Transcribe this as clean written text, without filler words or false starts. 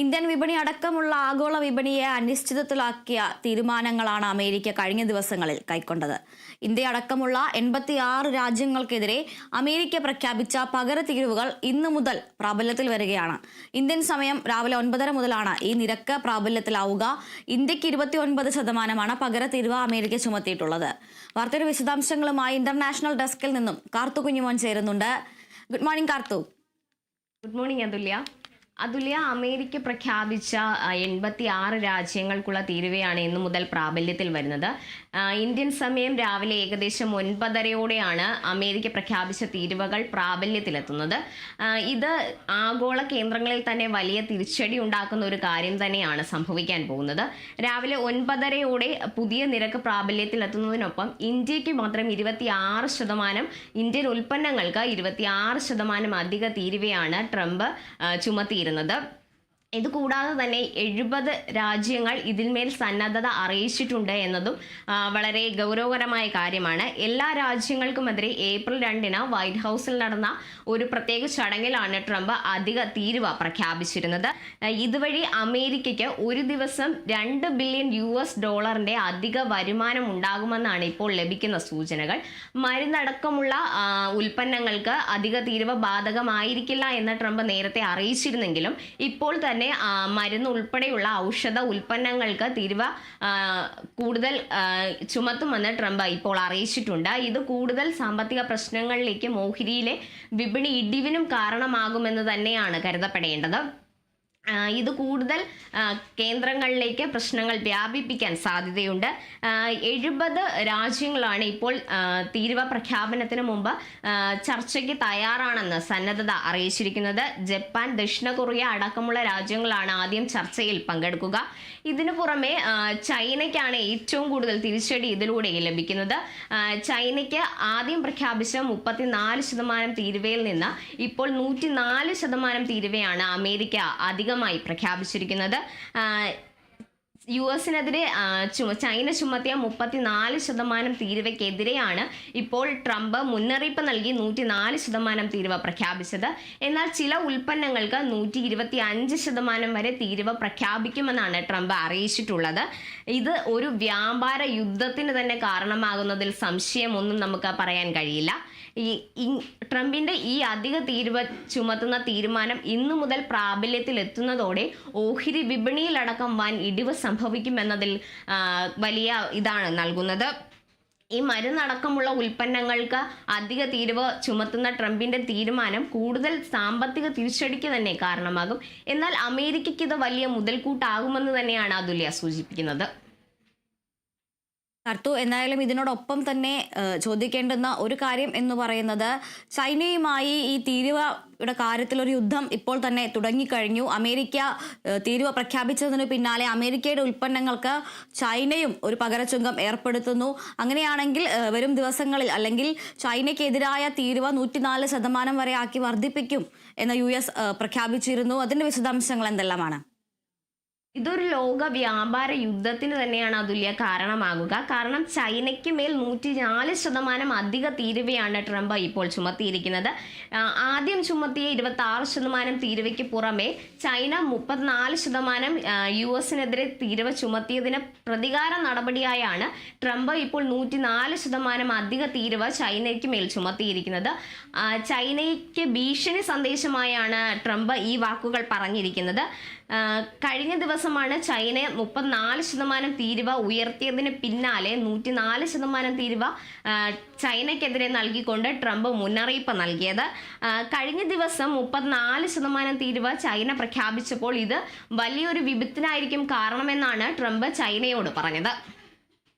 Indian വിപണി അടക്കമുള്ള ആഗോള വിപണിയെ അനിശ്ചിതത്വത്തിലാക്കിയ തീരുമാനങ്ങളാണ് അമേരിക്ക കഴിഞ്ഞ ദിവസങ്ങളിൽ കൈക്കൊണ്ടത്. ഇന്ത്യ അടക്കമുള്ള 86 രാജ്യങ്ങൾക്കെതിരെ അമേരിക്ക പ്രഖ്യാപിച്ച പകരത്തീരുവകൾ ഇന്നു മുതൽ പ്രാബല്യത്തിൽ വരികയാണ്. ഇന്ത്യൻ സമയം രാവിലെ 9:30 മുതലാണ് ഈ നിരക്ക് പ്രാബല്യത്തിലാവുക. ഇന്ത്യക്ക് 29% പകരത്തീരുവ അമേരിക്ക ചുമത്തിയിട്ടുള്ളത്. വാർത്തയുടെ വിശദാംശങ്ങളുമായി ഇന്റർനാഷണൽ ഡെസ്കിൽ നിന്നും കാർത്തു കുഞ്ഞുമോൻ ചേരുന്നുണ്ട്. Good morning Karthu. Good morning Athulya, America പ്രഖ്യാപിച്ച 86 രാജ്യങ്ങൾക്കുള്ള തീരുവയാണ് ഇന്നു മുതൽ പ്രാബല്യത്തിൽ വരുന്നത്. ഇന്ത്യൻ സമയം രാവിലെ ഏകദേശം 9:30 അമേരിക്ക പ്രഖ്യാപിച്ച തീരുവകൾ പ്രാബല്യത്തിലെത്തുന്നത്. ഇത് ആഗോള കേന്ദ്രങ്ങളിൽ തന്നെ വലിയ തിരിച്ചടി ഉണ്ടാക്കുന്ന ഒരു കാര്യം തന്നെയാണ് സംഭവിക്കാൻ പോകുന്നത്. രാവിലെ 9:30 പുതിയ നിരക്ക് പ്രാബല്യത്തിലെത്തുന്നതിനൊപ്പം ഇന്ത്യക്ക് മാത്രം 26%, ഇന്ത്യൻ ഉൽപ്പന്നങ്ങൾക്ക് 26% അധിക തീരുവയാണ് ട്രംപ് ചുമത്തിയിരുന്നത്. ഇതുകൂടാതെ തന്നെ 70 രാജ്യങ്ങൾ ഇതിന്മേൽ സന്നദ്ധത അറിയിച്ചിട്ടുണ്ട് എന്നതും വളരെ ഗൗരവകരമായ കാര്യമാണ്. എല്ലാ രാജ്യങ്ങൾക്കുമെതിരെ ഏപ്രിൽ 2 വൈറ്റ് ഹൗസിൽ നടന്ന ഒരു പ്രത്യേക ചടങ്ങിലാണ് ട്രംപ് അധിക തീരുവ പ്രഖ്യാപിച്ചിരുന്നത്. ഇതുവഴി അമേരിക്കയ്ക്ക് ഒരു ദിവസം $2 ബില്യൺ അധിക വരുമാനം ഉണ്ടാകുമെന്നാണ് ഇപ്പോൾ ലഭിക്കുന്ന സൂചനകൾ. മരുന്നടക്കമുള്ള ഉൽപ്പന്നങ്ങൾക്ക് അധിക തീരുവ ബാധകമായിരിക്കില്ല എന്ന് ട്രംപ് നേരത്തെ അറിയിച്ചിരുന്നെങ്കിലും ഇപ്പോൾ തന്നെ മരുന്ന് ഉൾപ്പെടെയുള്ള ഔഷധ ഉൽപ്പന്നങ്ങൾക്ക് തീരുവ കൂടുതൽ ചുമത്തുമെന്ന് ട്രംപ് ഇപ്പോൾ അറിയിച്ചിട്ടുണ്ട്. ഇത് കൂടുതൽ സാമ്പത്തിക പ്രശ്നങ്ങളിലേക്ക് മോഹരിയിലെ വിപണി ഇടിവിനും കാരണമാകുമെന്ന് തന്നെയാണ് കരുതപ്പെടേണ്ടത്. ഇത് കൂടുതൽ കേന്ദ്രങ്ങളിലേക്ക് പ്രശ്നങ്ങൾ വ്യാപിപ്പിക്കാൻ സാധ്യതയുണ്ട്. 70 രാജ്യങ്ങളാണ് ഇപ്പോൾ തീരുവ പ്രഖ്യാപനത്തിന് മുമ്പ് ചർച്ചയ്ക്ക് തയ്യാറാണെന്ന് സന്നദ്ധത അറിയിച്ചിരിക്കുന്നത്. ജപ്പാൻ, ദക്ഷിണ കൊറിയ അടക്കമുള്ള രാജ്യങ്ങളാണ് ആദ്യം ചർച്ചയിൽ പങ്കെടുക്കുക. ഇതിനു പുറമെ ചൈനയ്ക്കാണ് ഏറ്റവും കൂടുതൽ തിരിച്ചടി ഇതിലൂടെ ലഭിക്കുന്നത്. ചൈനയ്ക്ക് ആദ്യം പ്രഖ്യാപിച്ച 34% തീരുവയിൽ നിന്ന് ഇപ്പോൾ 104% തീരുവയാണ് അമേരിക്ക അധികമായി പ്രഖ്യാപിച്ചിരിക്കുന്നത്. US-നെതിരെ ചൈന ചുമത്തിയ 34% തീരുവയ്ക്കെതിരെയാണ് ഇപ്പോൾ ട്രംപ് മുന്നറിയിപ്പ് നൽകി 104% തീരുവ പ്രഖ്യാപിച്ചത്. എന്നാൽ ചില ഉൽപ്പന്നങ്ങൾക്ക് 125% വരെ തീരുവ പ്രഖ്യാപിക്കുമെന്നാണ് ട്രംപ് അറിയിച്ചിട്ടുള്ളത്. ഇത് ഒരു വ്യാപാര യുദ്ധത്തിന് തന്നെ കാരണമാകുന്നതിൽ സംശയമൊന്നും നമുക്ക് പറയാൻ കഴിയില്ല. ട്രംപിന്റെ ഈ അധിക തീരുവ ചുമത്തുന്ന തീരുമാനം ഇന്നു മുതൽ പ്രാബല്യത്തിൽ എത്തുന്നതോടെ ഓഹരി വിപണിയിലടക്കം വൻ ഇടിവ് സംഭവിക്കുമെന്നതിൽ വലിയ ഇതാണ് നൽകുന്നത്. ഈ മരുന്നടക്കമുള്ള ഉൽപ്പന്നങ്ങൾക്ക് അധിക തീരുവ ചുമത്തുന്ന ട്രംപിന്റെ തീരുമാനം കൂടുതൽ സാമ്പത്തിക തിരിച്ചടിക്ക് തന്നെ കാരണമാകും. എന്നാൽ അമേരിക്കയ്ക്ക് ഇത് വലിയ മുതൽക്കൂട്ടാകുമെന്ന് തന്നെയാണ് അതുല്യ സൂചിപ്പിക്കുന്നത്. കാർത്തു, എന്തായാലും ഇതിനോടൊപ്പം തന്നെ ചോദിക്കേണ്ടുന്ന ഒരു കാര്യം എന്ന് പറയുന്നത്, ചൈനയുമായി ഈ തീരുവയുടെ കാര്യത്തിൽ ഒരു യുദ്ധം ഇപ്പോൾ തന്നെ തുടങ്ങിക്കഴിഞ്ഞു. അമേരിക്ക തീരുവ പ്രഖ്യാപിച്ചതിന് പിന്നാലെ അമേരിക്കയുടെ ഉൽപ്പന്നങ്ങൾക്ക് ചൈനയും ഒരു പകരച്ചുങ്കം ഏർപ്പെടുത്തുന്നു. അങ്ങനെയാണെങ്കിൽ വരും ദിവസങ്ങളിൽ അല്ലെങ്കിൽ ചൈനയ്ക്കെതിരായ തീരുവ 104% വരെ ആക്കി വർദ്ധിപ്പിക്കും എന്ന് US പ്രഖ്യാപിച്ചിരുന്നു. അതിന്റെ വിശദാംശങ്ങൾ എന്തെല്ലാമാണ്? ഇതൊരു ലോക വ്യാപാര യുദ്ധത്തിന് തന്നെയാണ് അതുല്യ കാരണമാകുക. കാരണം ചൈനയ്ക്ക് മേൽ 104% അധിക തീരുവയാണ് ട്രംപ് ഇപ്പോൾ ചുമത്തിയിരിക്കുന്നത്. ആദ്യം ചുമത്തിയ 26% തീരുവയ്ക്ക് പുറമെ ചൈന 34% US-നെതിരെ തീരുവ ചുമത്തിയതിന് പ്രതികാര നടപടിയായാണ് ട്രംപ് ഇപ്പോൾ 104% അധിക തീരുവ ചൈനയ്ക്ക് മേൽ ചുമത്തിയിരിക്കുന്നത്. ചൈനയ്ക്ക് ഭീഷണി സന്ദേശമായാണ് ട്രംപ് ഈ വാക്കുകൾ പറഞ്ഞിരിക്കുന്നത്. കഴിഞ്ഞ ദിവസമാണ് ചൈന 34% തീരുവ ഉയർത്തിയതിന് പിന്നാലെ 104% തീരുവ ചൈനയ്ക്കെതിരെ നൽകിക്കൊണ്ട് ട്രംപ് മുന്നറിയിപ്പ് നൽകിയത്. കഴിഞ്ഞ ദിവസം 34% തീരുവ ചൈന പ്രഖ്യാപിച്ചപ്പോൾ ഇത് വലിയൊരു വിപത്തിനായിരിക്കും കാരണമെന്നാണ് ട്രംപ് ചൈനയോട് പറഞ്ഞത്.